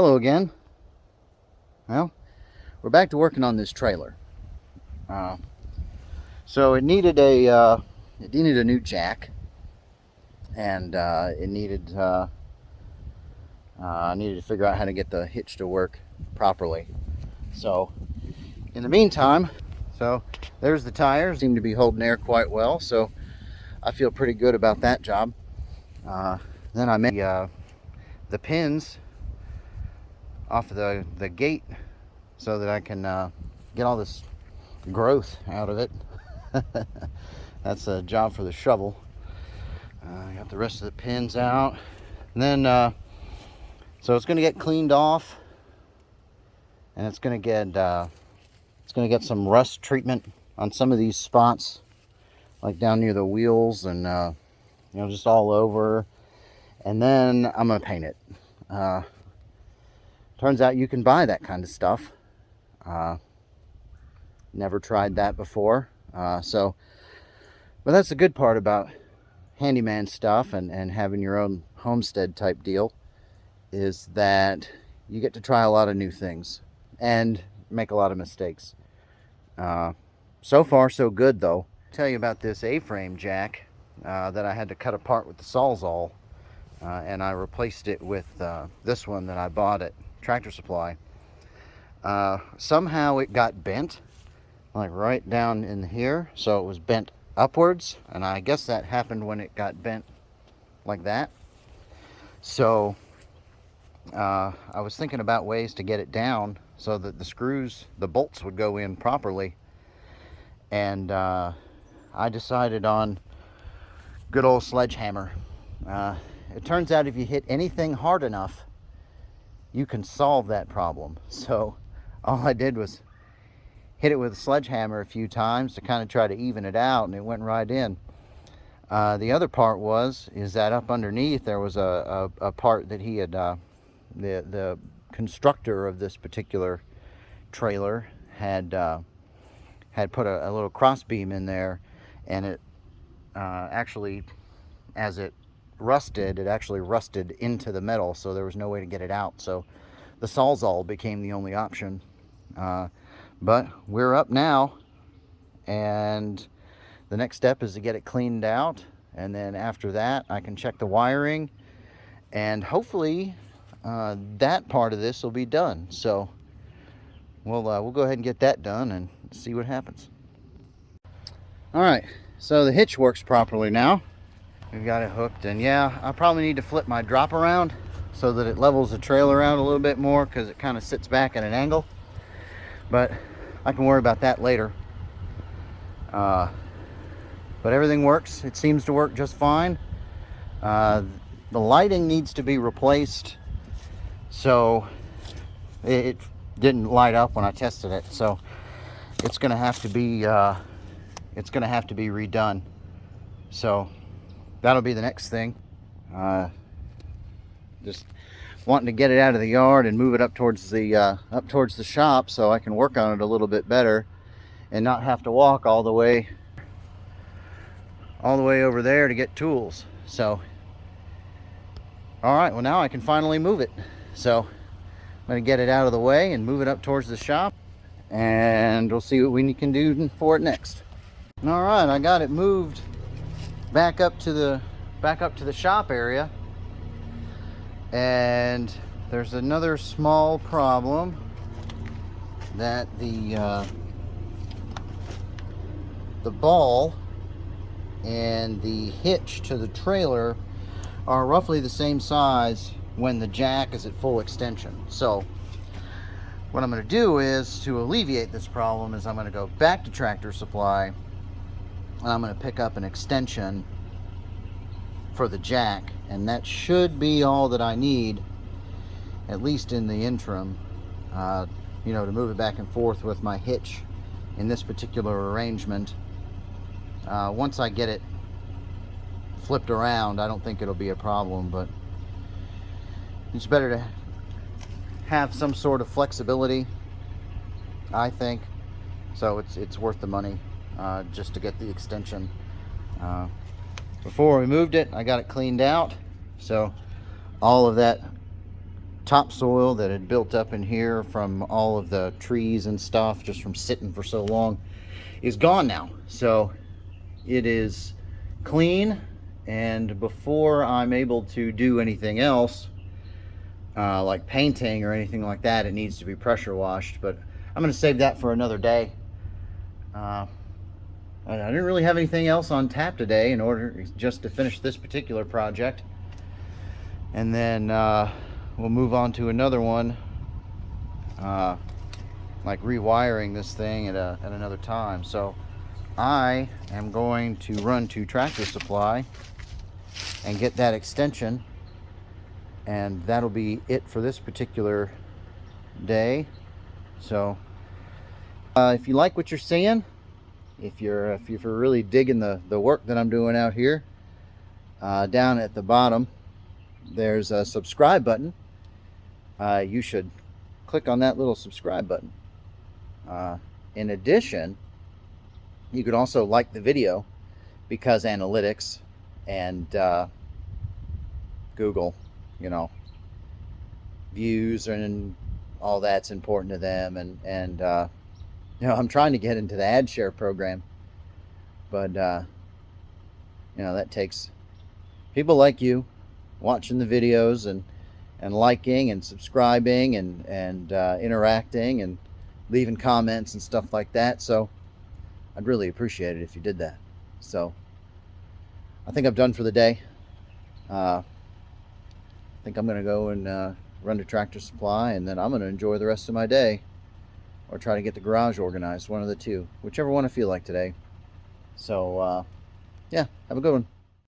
Hello again. Well, we're back to working on this trailer. So it needed a new jack, and it needed I needed to figure out how to get the hitch to work properly. So in the meantime, there's the tires. Seem to be holding air quite well, so I feel pretty good about that job. Then I made the pins off of the gate so that I can get all this growth out of it. That's a job for the shovel. I got the rest of the pins out, and then so it's going to get cleaned off, and it's going to get some rust treatment on some of these spots, like down near the wheels and just all over. And then I'm going to paint it. Turns out you can buy that kind of stuff. Never tried that before. But that's the good part about handyman stuff and having your own homestead type deal, is that you get to try a lot of new things and make a lot of mistakes. So far so good though. I'll tell you about this A-frame jack that I had to cut apart with the Sawzall, and I replaced it with this one that I bought at Tractor Supply. Somehow it got bent, like right down in here, so it was bent upwards, and I guess that happened when it got bent like that. So I was thinking about ways to get it down so that the bolts would go in properly, and I decided on good old sledgehammer. It turns out if you hit anything hard enough, you can solve that problem. So all I did was hit it with a sledgehammer a few times to kind of try to even it out, and it went right in. The other part is that up underneath there was a part that he had, the constructor of this particular trailer had put a little cross beam in there, and it actually, as it actually rusted into the metal, so there was no way to get it out. So the Sawzall became the only option. But we're up now, and the next step is to get it cleaned out, and then after that I can check the wiring, and hopefully that part of this will be done. So we'll go ahead and get that done and see what happens. All right, so the hitch works properly now. We've got it hooked, and yeah, I probably need to flip my drop around so that it levels the trailer out a little bit more, because it kind of sits back at an angle. But I can worry about that later. But everything works. It seems to work just fine. The lighting needs to be replaced, so it didn't light up when I tested it. So it's going to have to be redone. So that'll be the next thing. Just wanting to get it out of the yard and move it up towards the shop so I can work on it a little bit better and not have to walk all the way over there to get tools. So all right, well, now I can finally move it. So I'm going to get it out of the way and move it up towards the shop, and we'll see what we can do for it next. All right, I got it moved back up to the shop area, and there's another small problem, that the ball and the hitch to the trailer are roughly the same size when the jack is at full extension. So what I'm going to do is, to alleviate this problem, is I'm going to go back to Tractor Supply, and I'm going to pick up an extension for the jack, and that should be all that I need, at least in the interim, to move it back and forth with my hitch in this particular arrangement. Once I get it flipped around, I don't think it'll be a problem, but it's better to have some sort of flexibility, I think. So it's worth the money just to get the extension. Before we moved it, I got it cleaned out, so all of that topsoil that had built up in here from all of the trees and stuff, just from sitting for so long, is gone now. So it is clean, and before I'm able to do anything else, like painting or anything like that, it needs to be pressure washed. But I'm going to save that for another day. I didn't really have anything else on tap today in order just to finish this particular project. And then we'll move on to another one, like rewiring this thing at another time. So I am going to run to Tractor Supply and get that extension, and that'll be it for this particular day. So if you like what you're seeing, if you're really digging the work that I'm doing out here, down at the bottom there's a subscribe button. You should click on that little subscribe button. In addition, you could also like the video, because analytics and Google, views and all that's important to them. And I'm trying to get into the ad share program, but that takes people like you watching the videos and liking and subscribing and interacting and leaving comments and stuff like that. So I'd really appreciate it if you did that. So I think I'm done for the day. I think I'm going to go and run to Tractor Supply, and then I'm going to enjoy the rest of my day, or try to get the garage organized, one of the two, whichever one I feel like today. So yeah, have a good one.